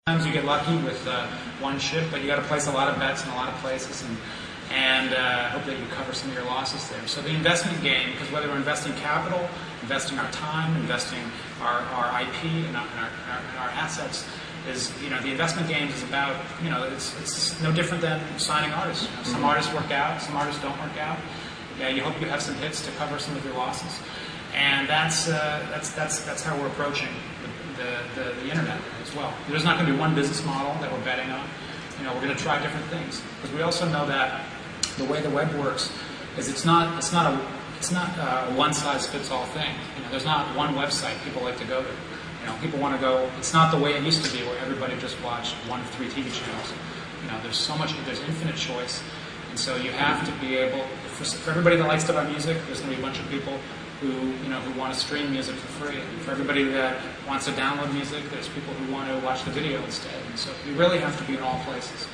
Sometimes you get lucky with one ship, but you got to place a lot of bets in a lot of places, and hope that you cover some of your losses there. So the investment game, because whether we're investing capital, investing our time, investing our IP and our assets, is, the investment game is about, it's no different than signing artists. Some artists work out, some artists don't work out. Yeah, you hope you have some hits to cover some of your losses, and that's how we're approaching the internet as well. There's not going to be one business model that we're betting on. We're going to try different things, because we also know that the way the web works is it's not a one size fits all thing. There's not one website people like to go to. People want to go. It's not the way it used to be, where everybody just watched 1 to 3 TV channels. There's infinite choice, and so you have to be able. For everybody that likes to buy music, there's going to be a bunch of people who want to stream music for free. For everybody that wants to download music, there's people who want to watch the video instead. And so you really have to be in all places.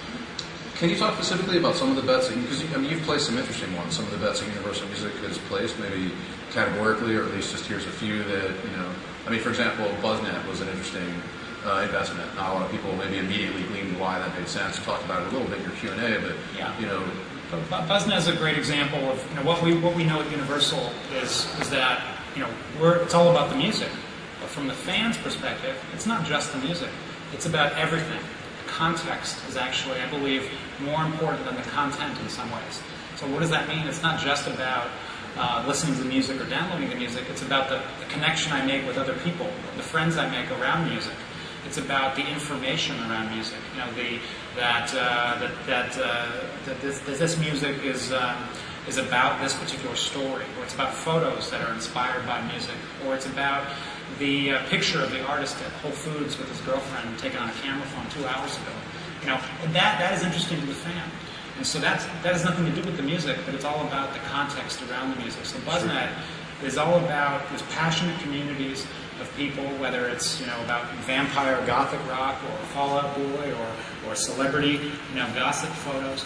Can you talk specifically about some of the bets that you've placed some interesting ones, some of the bets that Universal Music has placed, maybe categorically, or at least just here's a few that, for example, BuzzNet was an interesting investment. Not a lot of people maybe immediately gleaned why that made sense. You talked about it a little bit in your Q&A, but, BuzzNet is a great example of what we know at Universal is that it's all about the music, but from the fans' perspective, it's not just the music; it's about everything. The context is actually, I believe, more important than the content in some ways. So what does that mean? It's not just about listening to the music or downloading the music. It's about the connection I make with other people, the friends I make around music. It's about the information around music. This music is about this particular story, or it's about photos that are inspired by music, or it's about the picture of the artist at Whole Foods with his girlfriend taken on a camera phone 2 hours ago. That is interesting to the fan. And so that has nothing to do with the music, but it's all about the context around the music. So BuzzNet is all about these passionate communities of people, whether it's about vampire gothic rock or Fall Out Boy or celebrity gossip photos,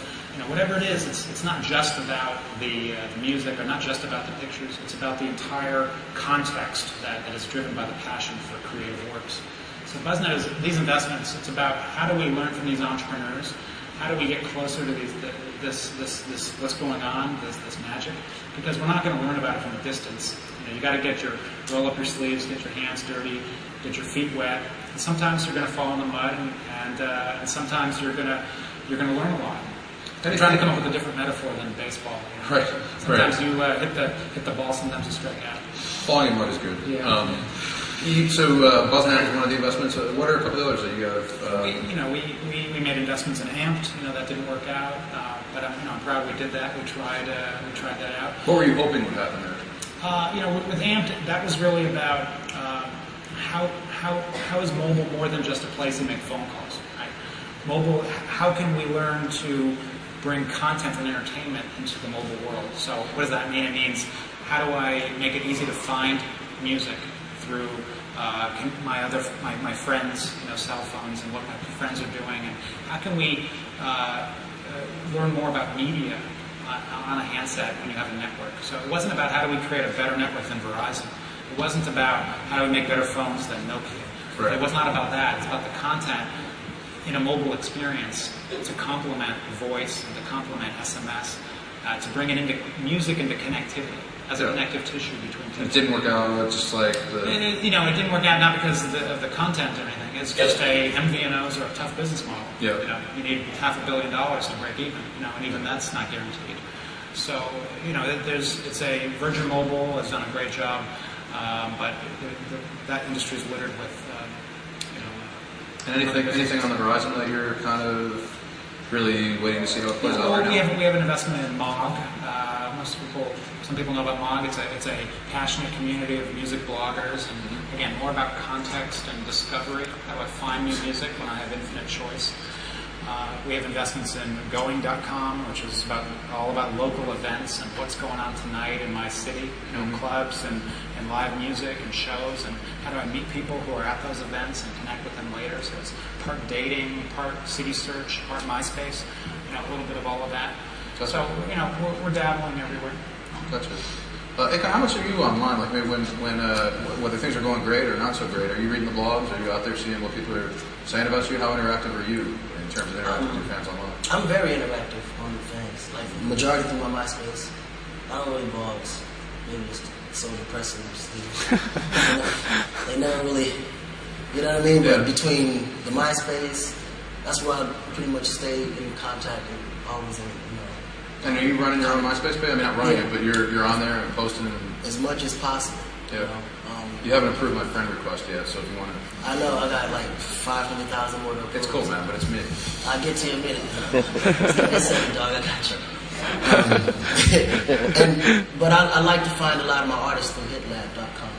whatever it is. It's not just about the music or not just about the pictures. It's about the entire context that is driven by the passion for creative works. So BuzzNet is these investments. It's about how do we learn from these entrepreneurs. How do we get closer to this what's going on, this magic? Because we're not going to learn about it from a distance. You got to roll up your sleeves, get your hands dirty, get your feet wet. And sometimes you're going to fall in the mud, and sometimes you're going to learn a lot. I'm trying to come up with a different metaphor than baseball. Right. Sometimes you hit the ball, sometimes you strike out. Falling in mud is good. Yeah. So BuzzNet is one of the investments. What are a couple of others that you have? We made investments in Amped. That didn't work out, but I'm proud we did that. We tried that out. What were you hoping would happen there? With Amped, that was really about how is mobile more than just a place to make phone calls, right? Mobile. How can we learn to bring content and entertainment into the mobile world? So what does that mean? It means how do I make it easy to find music through my friends' cell phones and what my friends are doing, and how can we learn more about media on a handset when you have a network? So it wasn't about how do we create a better network than Verizon. It wasn't about how do we make better phones than Nokia. Right. It was not about that. It's about the content in a mobile experience to complement voice and to complement SMS, to bring it into music into connectivity as a connective tissue between people. It didn't work out. Just like it didn't work out not because of the content or anything. It's just MVNOs are a tough business model. Yeah. You need $500 million to break even. And even that's not guaranteed. So it's a Virgin Mobile has done a great job, but that industry is littered with And anything on the horizon that you're kind of really waiting to see how it plays out right now? We have an investment in MOG. Some people know about MOG. It's a passionate community of music bloggers, and again, more about context and discovery. How do I find new music when I have infinite choice? We have investments in Going.com, which is all about local events and what's going on tonight in my city, clubs and live music and shows, and how do I meet people who are at those events and connect with them later. So it's part dating, part city search, part MySpace, a little bit of all of that. So, we're dabbling everywhere. Gotcha. Akon, how much are you online? Like maybe when whether things are going great or not so great, are you reading the blogs? Are you out there seeing what people are saying about you? How interactive are you in terms of interacting with your fans online? I'm very interactive on the fans. Like majority through my MySpace. I don't really blogs. Maybe just so depressing. They never really, you know what I mean? Yeah. But between the MySpace, that's where I pretty much stay in contact and always in, And are you running your own MySpace page? I mean, not running it, but you're on there and posting. as much as possible. Yeah. You know? You haven't approved my friend request yet, so if you want to. I know I got like 500,000 more to approve. It's cool, man, but it's me. I'll get to you in a minute. Listen, dog, I got you. But I like to find a lot of my artists through hitlab.com.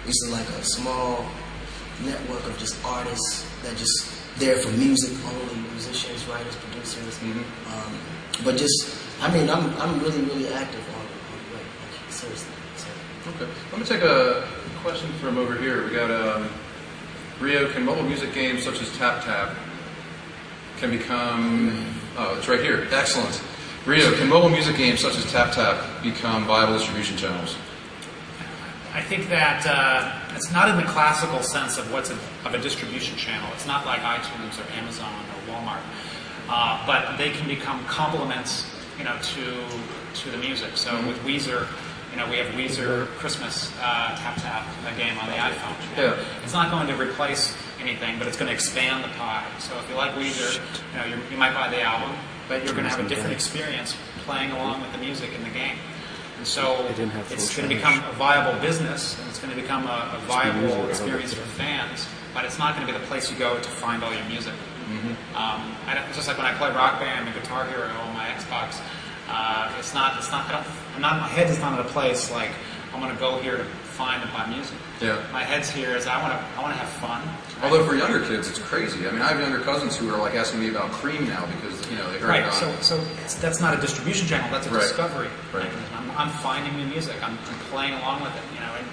It's like a small network of just artists that just there for music only, musicians, writers, producers. Mm-hmm. But just, I mean, I'm really, really active on the web, like, seriously. So. Okay. Let me take a question from over here. We got Rio. Can mobile music games such as Tap Tap can become? Oh, it's right here. Excellent. Rio, can mobile music games such as Tap Tap become viable distribution channels? I think that it's not in the classical sense of of a distribution channel. It's not like iTunes or Amazon or Walmart, but they can become complements, to the music. So with Weezer, we have Weezer Christmas Tap Tap game on the iPhone. Yeah. It's not going to replace anything, but it's going to expand the pie. So if you like Weezer, you might buy the album, but you're going to have a different experience playing along with the music in the game. And so it's going to become a viable business, and it's going to become a viable experience for fans, but it's not going to be the place you go to find all your music. Mm-hmm. Just like when I play Rock Band and Guitar Hero on my Xbox, my head is not in a place like I'm going to go here to find and buy music. Yeah. My head's here is I want to have fun. Although for younger kids, it's crazy. I mean, I have younger cousins who are like asking me about Cream now because they heard right. about it. So that's not a distribution channel. That's a discovery. Right. mechanism. I'm finding new music. I'm playing along with it. And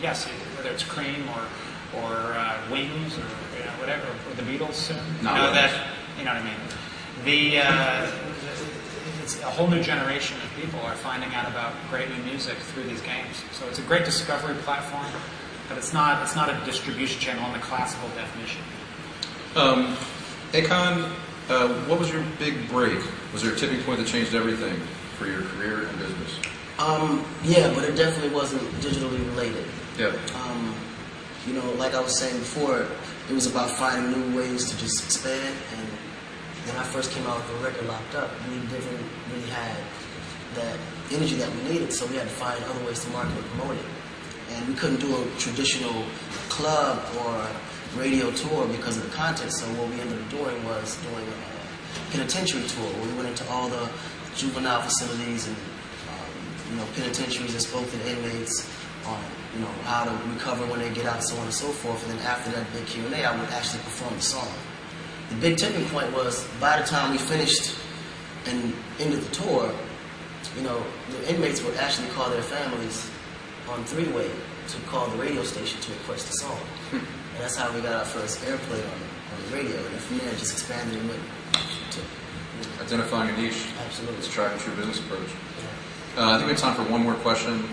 yes, whether it's Cream or Wings or whatever, or the Beatles soon. You know what I mean. It's a whole new generation of people are finding out about great new music through these games. So it's a great discovery platform, but it's not a distribution channel in the classical definition. Akon, what was your big break? Was there a tipping point that changed everything for your career and business? Yeah, but it definitely wasn't digitally related. Yeah. Like I was saying before, it was about finding new ways to just expand. And when I first came out with the record Locked Up, we didn't really have that energy that we needed, so we had to find other ways to market and promote it. And we couldn't do a traditional club or radio tour because of the content, so what we ended up doing was doing a penitentiary tour where we went into all the juvenile facilities and penitentiaries and spoke to the inmates on how to recover when they get out, so on and so forth. And then after that big Q&A, I would actually perform the song. The big tipping point was by the time we finished and ended the tour, the inmates would actually call their families on three-way to call the radio station to request a song. And that's how we got our first airplay on the radio. And from there, it just expanded and went to identifying a niche. Absolutely. It's a tried and true business approach. Yeah. I think we have time for one more question.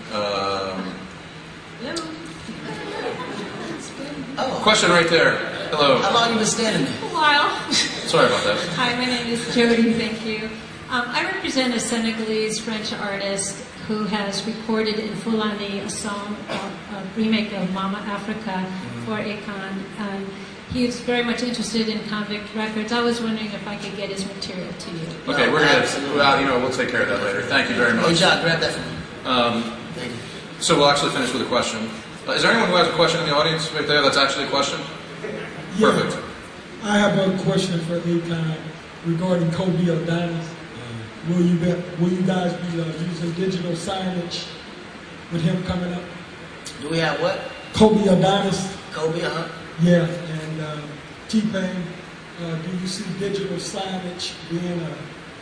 Question right there. Hello. How long have you been standing there? A while. Sorry about that. Hi, my name is Jody. Thank you. I represent a Senegalese French artist who has recorded in Fulani a song, a remake of Mama Africa for Akon. He's very much interested in Convict Records. I was wondering if I could get his material to you. Okay, we're gonna. We'll take care of that later. Thank you very much. Good job. Grab that from me. Thank you. So we'll actually finish with a question. Is there anyone who has a question in the audience right there? That's actually a question. Yeah. Perfect. I have a question for Akon regarding Kobe Adonis. Will you guys be using digital signage with him coming up? Do we have what? Kobe Adonis. Kobe, huh? Yeah, and T-Pain. Do you see digital signage being a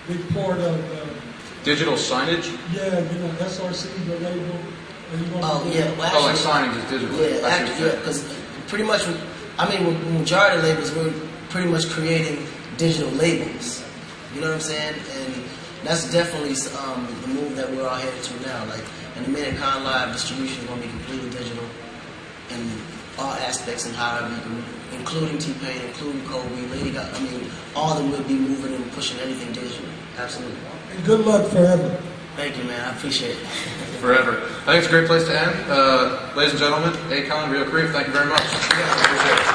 big part of? Digital signage? Yeah, SRC, the label. Well, like signage is digital. Yeah, because pretty much, with majority of labels, we're pretty much creating digital labels. You know what I'm saying? And that's definitely the move that we're all headed to now. Like, in a minute, Con Live distribution is going to be completely digital in all aspects and however you can, including T-Pain, including Kobe, Lady Gaga. I mean, all of them will be moving and pushing everything digital. Absolutely. And good luck forever. Thank you, man. I appreciate it. Forever. I think it's a great place to end. Ladies and gentlemen, Akon, Real Creep, thank you very much. Yeah, appreciate it.